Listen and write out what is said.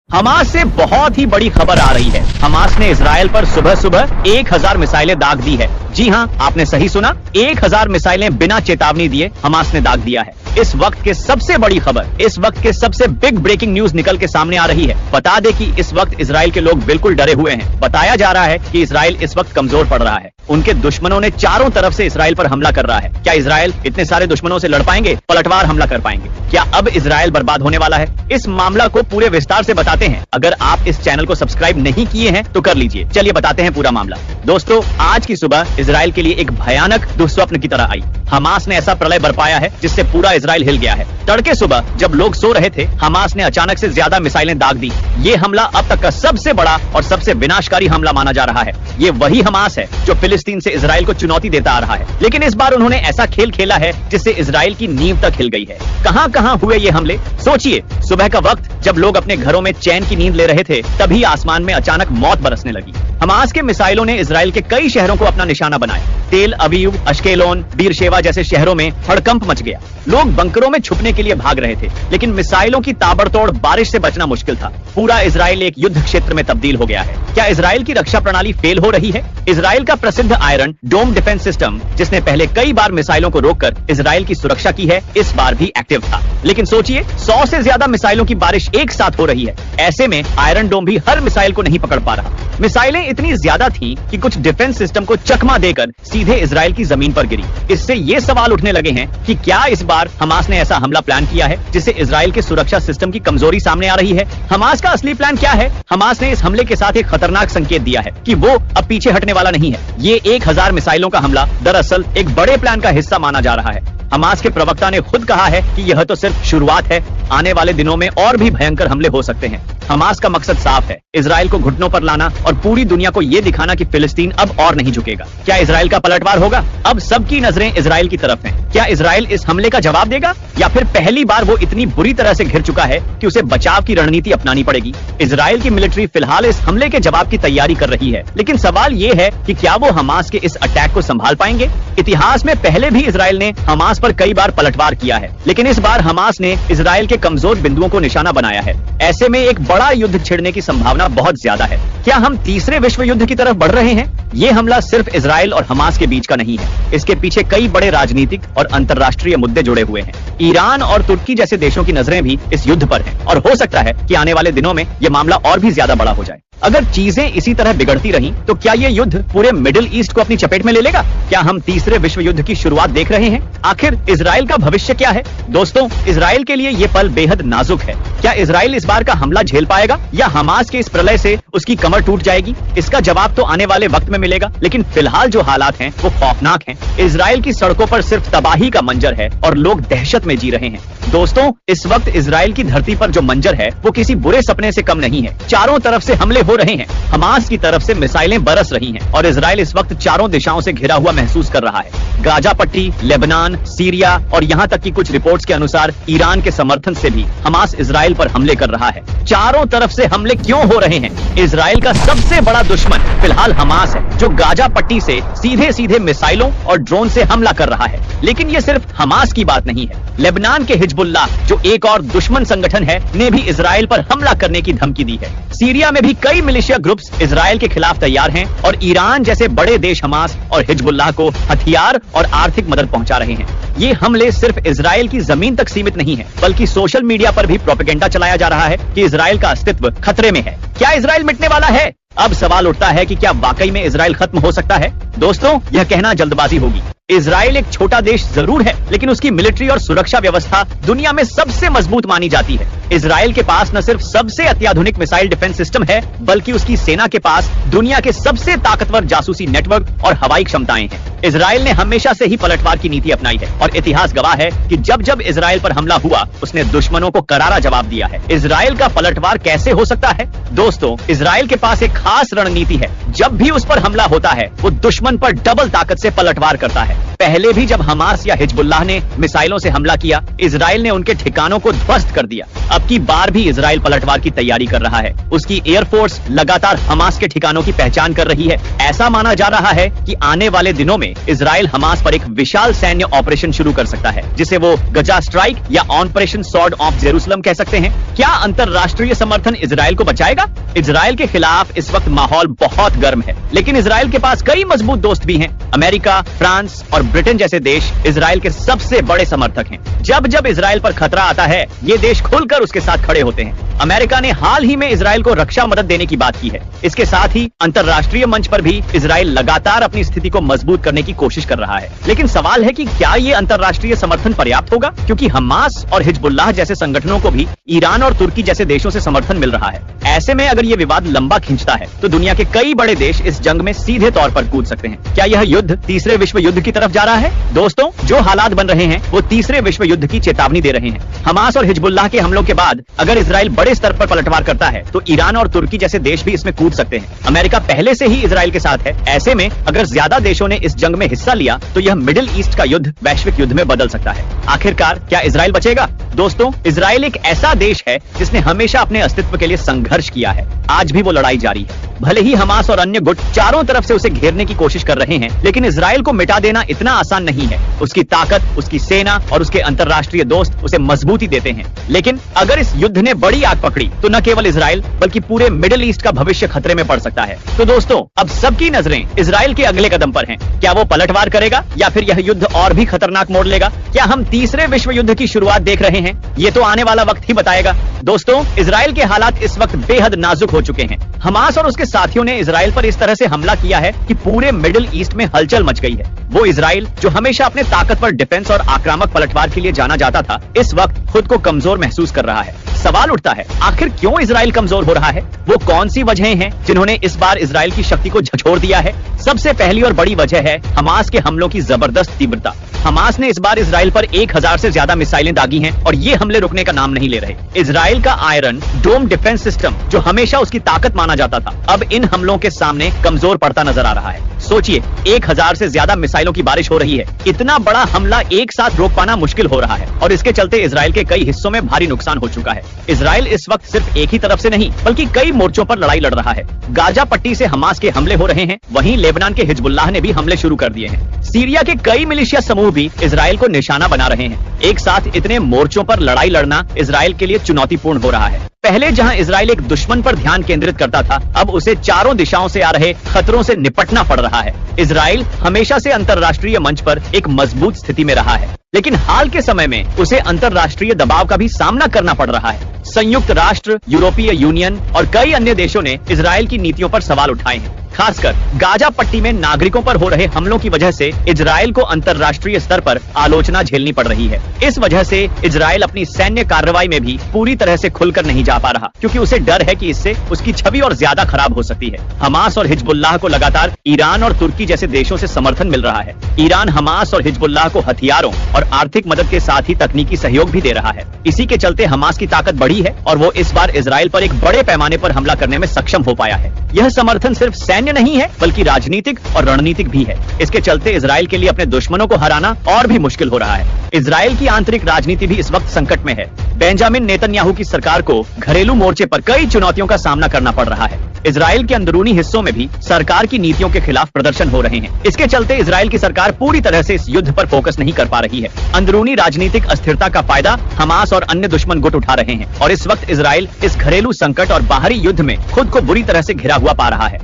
Hamas से बहुत ही बड़ी खबर आ रही है। हमास ने इजराइल पर सुबह सुबह 1000 मिसाइलें दाग दी है। जी हां, आपने सही सुना, 1000 मिसाइलें बिना चेतावनी दिए हमास ने दाग दिया है। इस वक्त के सबसे बड़ी खबर, इस वक्त के सबसे बिग ब्रेकिंग न्यूज निकल के सामने आ रही है। बता दे कि इस वक्त इजराइल के लोग बिल्कुल डरे हुए हैं। बताया जा रहा है कि इजराइल इस वक्त कमजोर पड़ रहा है। उनके दुश्मनों ने चारों तरफ से इजराइल पर हमला कर रहा है। क्या इजराइल इतने सारे दुश्मनों से लड़ पाएंगे? पलटवार हमला कर पाएंगे? क्या अब इजराइल बर्बाद होने वाला है? इस मामला को पूरे विस्तार से बताते हैं। अगर आप इस चैनल को सब्सक्राइब नहीं किए हैं तो कर लीजिए। चलिए बताते हैं पूरा मामला। दोस्तों, आज की सुबह इजराइल के लिए एक भयानक दुस्वप्न की तरह आई। हमास ने ऐसा प्रलय बरपाया है जिससे पूरा इजराइल हिल गया है। तड़के सुबह जब लोग सो रहे थे, हमास ने अचानक से ज्यादा मिसाइलें दाग दी। ये हमला अब तक का सबसे बड़ा और सबसे विनाशकारी हमला माना जा रहा है। ये वही हमास है जो फिलिस्तीन से इजराइल को चुनौती देता आ रहा है, लेकिन इस बार उन्होंने ऐसा खेल खेला है जिससे इजराइल की नींव तक हिल गई है। कहां कहां हुए ये हमले? सोचिए, सुबह का वक्त जब लोग अपने घरों में चैन की नींद ले रहे थे, तभी आसमान में अचानक मौत बरसने लगी। हमास के मिसाइलों ने इजराइल के कई शहरों को अपना निशाना बनाया। तेल अवीव, अश्केलोन, बीरशेवा जैसे शहरों में हड़कंप मच गया। लोग बंकरों में छुपने के लिए भाग रहे थे, लेकिन मिसाइलों की ताबड़तोड़ बारिश से बचना मुश्किल था। पूरा इजराइल एक युद्ध क्षेत्र में तब्दील हो गया है। क्या इजराइल की रक्षा प्रणाली फेल हो रही है? इजराइल का प्रसिद्ध आयरन डोम डिफेंस सिस्टम, जिसने पहले कई बार मिसाइलों को रोककर इजराइल की सुरक्षा की है, इस बार भी एक्टिव था। लेकिन सोचिए, 100 से ज्यादा मिसाइलों की बारिश एक साथ हो रही है। ऐसे में आयरन डोम भी हर मिसाइल को नहीं पकड़ पा रहा। मिसाइलें इतनी ज्यादा थीं कि कुछ डिफेंस सिस्टम को चकमा देकर सीधे इजराइल की जमीन पर गिरी। इससे ये सवाल उठने लगे हैं कि क्या इस बार हमास ने ऐसा हमला प्लान किया है जिससे इजराइल के सुरक्षा सिस्टम की कमजोरी सामने आ रही है? हमास का असली प्लान क्या है? हमास ने इस हमले के साथ एक खतरनाक संकेत दिया है कि वो अब पीछे हटने वाला नहीं है। ये 1000 मिसाइलों का हमला दरअसल एक बड़े प्लान का हिस्सा माना जा रहा है। हमास के प्रवक्ता ने खुद कहा है कि यह तो सिर्फ शुरुआत है, आने वाले दिनों में और भी भयंकर हमले हो सकते हैं। हमास का मकसद साफ है, इजराइल को घुटनों पर लाना और पूरी दुनिया को यह दिखाना कि फिलिस्तीन अब और नहीं झुकेगा। क्या इजराइल का पलटवार होगा? अब सबकी नजरें इजराइल की तरफ हैं। क्या इजराइल इस हमले का जवाब देगा, या फिर पहली बार वो इतनी बुरी तरह से घिर चुका है कि उसे बचाव की रणनीति अपनानी पड़ेगी? इजराइल की मिलिट्री फिलहाल इस हमले के जवाब की तैयारी कर रही है, लेकिन सवाल ये है कि क्या वो हमास के इस अटैक को संभाल पाएंगे? इतिहास में पहले भी इजराइल ने हमास पर कई बार पलटवार किया है, लेकिन इस बार हमास ने इजराइल के कमजोर बिंदुओं को निशाना बनाया है। ऐसे में एक बड़ा युद्ध छिड़ने की संभावना बहुत ज्यादा है। क्या हम तीसरे विश्व युद्ध की तरफ बढ़ रहे हैं? ये हमला सिर्फ इजराइल और हमास के बीच का नहीं है। इसके पीछे कई बड़े राजनीतिक और अंतर्राष्ट्रीय मुद्दे जुड़े हुए हैं। ईरान और तुर्की जैसे देशों की नजरें भी इस युद्ध पर हैं, और हो सकता है कि आने वाले दिनों में यह मामला और भी ज्यादा बड़ा हो जाए। अगर चीजें इसी तरह बिगड़ती रहीं, तो क्या ये युद्ध पूरे मिडिल ईस्ट को अपनी चपेट में ले लेगा? क्या हम तीसरे विश्व युद्ध की शुरुआत देख रहे हैं? आखिर इजराइल का भविष्य क्या है? दोस्तों, इजराइल के लिए ये पल बेहद नाजुक है। क्या इजराइल इस बार का हमला झेल पाएगा, या हमास के इस प्रलय से उसकी कमर टूट जाएगी? इसका जवाब तो आने वाले वक्त में मिलेगा, लेकिन फिलहाल जो हालात हैं वो खौफनाक हैं। इजराइल की सड़कों पर सिर्फ तबाही का मंजर है और लोग दहशत में जी रहे हैं। दोस्तों, इस वक्त इजराइल की धरती पर जो मंजर है वो किसी बुरे सपने से कम नहीं है। चारों तरफ से हमले हो रहे हैं, हमास की तरफ से मिसाइलें बरस रही हैं, और इजराइल इस वक्त चारों दिशाओं से घिरा हुआ महसूस कर रहा है। गाजा पट्टी, लेबनान, सीरिया और यहाँ तक कि कुछ रिपोर्ट्स के अनुसार ईरान के समर्थन से भी हमास इजराइल पर हमले कर रहा है। चारों तरफ से हमले क्यों हो रहे हैं? इजराइल का सबसे बड़ा दुश्मन फिलहाल हमास है, जो गाजा पट्टी से सीधे सीधे मिसाइलों और ड्रोन से हमला कर रहा है। लेकिन ये सिर्फ हमास की बात नहीं है। लेबनान के हिजबुल्लाह, जो एक और दुश्मन संगठन है, ने भी इजराइल पर हमला करने की धमकी दी है। सीरिया में भी कई मिलिशिया ग्रुप्स इजराइल के खिलाफ तैयार हैं, और ईरान जैसे बड़े देश हमास और हिजबुल्लाह को हथियार और आर्थिक मदद पहुंचा रहे हैं। ये हमले सिर्फ इजराइल की जमीन तक सीमित नहीं है, बल्कि सोशल मीडिया पर भी प्रोपेगेंडा चलाया जा रहा है कि इजराइल का अस्तित्व खतरे में है। क्या इजराइल मिटने वाला है? अब सवाल उठता है कि क्या वाकई में इजराइल खत्म हो सकता है? दोस्तों, यह कहना जल्दबाजी होगी। इजराइल एक छोटा देश जरूर है, लेकिन उसकी मिलिट्री और सुरक्षा व्यवस्था दुनिया में सबसे मजबूत मानी जाती है। इजराइल के पास न सिर्फ सबसे अत्याधुनिक मिसाइल डिफेंस सिस्टम है, बल्कि उसकी सेना के पास दुनिया के सबसे ताकतवर जासूसी नेटवर्क और हवाई क्षमताएं हैं। इजराइल ने हमेशा से ही पलटवार की नीति अपनाई है, और इतिहास गवाह है कि जब जब इजराइल पर हमला हुआ, उसने दुश्मनों को करारा जवाब दिया है। इजराइल का पलटवार कैसे हो सकता है? दोस्तों, इजराइल के पास एक खास रणनीति है। जब भी उस पर हमला होता है, वो दुश्मन पर डबल ताकत से पलटवार करता है। पहले भी जब हमास या हिजबुल्लाह ने मिसाइलों से हमला किया, इजराइल ने उनके ठिकानों को ध्वस्त कर दिया। अब की बार भी इजराइल पलटवार की तैयारी कर रहा है। उसकी एयरफोर्स लगातार हमास के ठिकानों की पहचान कर रही है। ऐसा माना जा रहा है कि आने वाले दिनों में इजराइल हमास पर एक विशाल सैन्य ऑपरेशन शुरू कर सकता है, जिसे वो गजा स्ट्राइक या ऑपरेशन सॉर्ड ऑफ जेरूसलम कह सकते हैं। क्या अंतरराष्ट्रीय समर्थन इजराइल को बचाएगा? इजराइल के खिलाफ इस वक्त माहौल बहुत गर्म है, लेकिन इजराइल के पास कई मजबूत दोस्त भी हैं। अमेरिका, फ्रांस और ब्रिटेन जैसे देश इजराइल के सबसे बड़े समर्थक हैं। जब जब इजराइल पर खतरा आता है, ये देश खुलकर उसके साथ खड़े होते हैं। अमेरिका ने हाल ही में इजराइल को रक्षा मदद देने की बात की है। इसके साथ ही अंतरराष्ट्रीय मंच पर भी इजराइल लगातार अपनी स्थिति को मजबूत करने की कोशिश कर रहा है। लेकिन सवाल है कि क्या ये अंतरराष्ट्रीय समर्थन पर्याप्त होगा? क्योंकि हमास और हिजबुल्लाह जैसे संगठनों को भी ईरान और तुर्की जैसे देशों से समर्थन मिल रहा है। ऐसे में अगर ये विवाद लंबा खींचता है तो दुनिया के कई बड़े देश इस जंग में सीधे तौर पर कूद सकते हैं। क्या यह युद्ध तीसरे विश्व युद्ध की तरफ जा रहा है? दोस्तों, जो हालात बन रहे हैं वो तीसरे विश्व युद्ध की चेतावनी दे रहे हैं। हमास और हिजबुल्लाह के हमलों के बाद अगर इजराइल बड़े स्तर पर पलटवार करता है तो ईरान और तुर्की जैसे देश भी इसमें कूद सकते हैं। अमेरिका पहले से ही इजराइल के साथ है। ऐसे में अगर ज्यादा देशों ने इस जंग में हिस्सा लिया तो यह मिडिल ईस्ट का युद्ध वैश्विक युद्ध में बदल सकता है। आखिरकार क्या इजराइल बचेगा? दोस्तों, इजराइल एक ऐसा देश है जिसने हमेशा अपने अस्तित्व के लिए संघर्ष किया है। आज भी वो लड़ाई जारी है। भले ही हमास और अन्य गुट चारों तरफ से उसे घेरने की कोशिश कर रहे हैं, लेकिन इजराइल को मिटा देना इतना आसान नहीं है। उसकी ताकत, उसकी सेना और उसके अंतरराष्ट्रीय दोस्त उसे मजबूती देते हैं। लेकिन अगर इस युद्ध ने बड़ी आग पकड़ी तो न केवल इजराइल बल्कि पूरे मिडिल ईस्ट का भविष्य खतरे में पड़ सकता है। तो दोस्तों, अब सबकी नजरें इजराइल के अगले कदम पर हैं। क्या वो पलटवार करेगा या फिर यह युद्ध और भी खतरनाक मोड़ लेगा? क्या हम तीसरे विश्व युद्ध की शुरुआत देख रहे हैं? ये तो आने वाला वक्त ही बताएगा। दोस्तों, इजराइल के हालात इस वक्त बेहद नाजुक हो चुके हैं। हमास और उसके साथियों ने इजराइल पर इस तरह से हमला किया है कि पूरे मिडिल ईस्ट में हलचल मच गई है। वो इजराइल जो हमेशा अपने ताकतवर डिफेंस और आक्रामक पलटवार के लिए जाना जाता था, इस वक्त खुद को कमजोर महसूस कर रहा है। सवाल उठता है, आखिर क्यों इजराइल कमजोर हो रहा है? वो कौन सी वजहें हैं जिन्होंने इस बार इजराइल की शक्ति को झकझोर दिया है? सबसे पहली और बड़ी वजह है हमास के हमलों की जबरदस्त तीव्रता। हमास ने इस बार इजराइल पर 1000 से ज्यादा मिसाइलें दागी हैं और ये हमले रुकने का नाम नहीं ले रहे। इजराइल का आयरन डोम डिफेंस सिस्टम, जो हमेशा उसकी ताकत माना जाता था, अब इन हमलों के सामने कमजोर पड़ता नजर आ रहा है। सोचिए, 1000 से ज्यादा मिसाइलों की बारिश हो रही है। इतना बड़ा हमला एक साथ रोक पाना मुश्किल हो रहा है और इसके चलते इजराइल के कई हिस्सों में भारी नुकसान हो चुका है। इजराइल इस वक्त सिर्फ एक ही तरफ से नहीं बल्कि कई मोर्चों पर लड़ाई लड़ रहा है। गाजा पट्टी से हमास के हमले हो रहे हैं, वहीं लेबनान के हिजबुल्लाह ने भी हमले शुरू कर दिए हैं। सीरिया के कई मिलिशिया समूह भी इजराइल को निशाना बना रहे हैं। एक साथ इतने मोर्चों पर लड़ाई लड़ना इजराइल के लिए चुनौतीपूर्ण हो रहा है। पहले जहां इजराइल एक दुश्मन पर ध्यान केंद्रित करता था, अब उसे चारों दिशाओं से आ रहे खतरों से निपटना पड़ रहा है। इजराइल हमेशा से अंतरराष्ट्रीय मंच पर एक मजबूत स्थिति में रहा है, लेकिन हाल के समय में उसे अंतरराष्ट्रीय दबाव का भी सामना करना पड़ रहा है। संयुक्त राष्ट्र, यूरोपीय यूनियन और कई अन्य देशों ने इजराइल की नीतियों पर सवाल उठाए हैं। खासकर गाजा पट्टी में नागरिकों पर हो रहे हमलों की वजह से इजराइल को अंतरराष्ट्रीय स्तर पर आलोचना झेलनी पड़ रही है। इस वजह से इजराइल अपनी सैन्य कार्रवाई में भी पूरी तरह से खुलकर नहीं जा पा रहा, क्योंकि उसे डर है कि इससे उसकी छवि और ज्यादा खराब हो सकती है। हमास और हिजबुल्लाह को लगातार ईरान और तुर्की जैसे देशों से समर्थन मिल रहा है। ईरान हमास और हिजबुल्लाह को हथियारों और आर्थिक मदद के साथ ही तकनीकी सहयोग भी दे रहा है। इसी के चलते हमास की ताकत बढ़ी है और वो इस बार इजराइल पर एक बड़े पैमाने पर हमला करने में सक्षम हो पाया है। यह समर्थन सिर्फ सैन्य नहीं है बल्कि राजनीतिक और रणनीतिक भी है। इसके चलते इजराइल के लिए अपने दुश्मनों को हराना और भी मुश्किल हो रहा है। इजराइल की आंतरिक राजनीति भी इस वक्त संकट में है। बेंजामिन नेतन्याहू की सरकार को घरेलू मोर्चे पर कई चुनौतियों का सामना करना पड़ रहा है। इजराइल के अंदरूनी हिस्सों में भी सरकार की नीतियों के खिलाफ प्रदर्शन हो रहे हैं। इसके चलते इजराइल की सरकार पूरी तरह से इस युद्ध पर फोकस नहीं कर पा रही है। अंदरूनी राजनीतिक अस्थिरता का फायदा हमास और अन्य दुश्मन गुट उठा रहे हैं और इस वक्त इजराइल इस घरेलू संकट और बाहरी युद्ध में खुद को बुरी तरह से घिरा हुआ पा रहा है।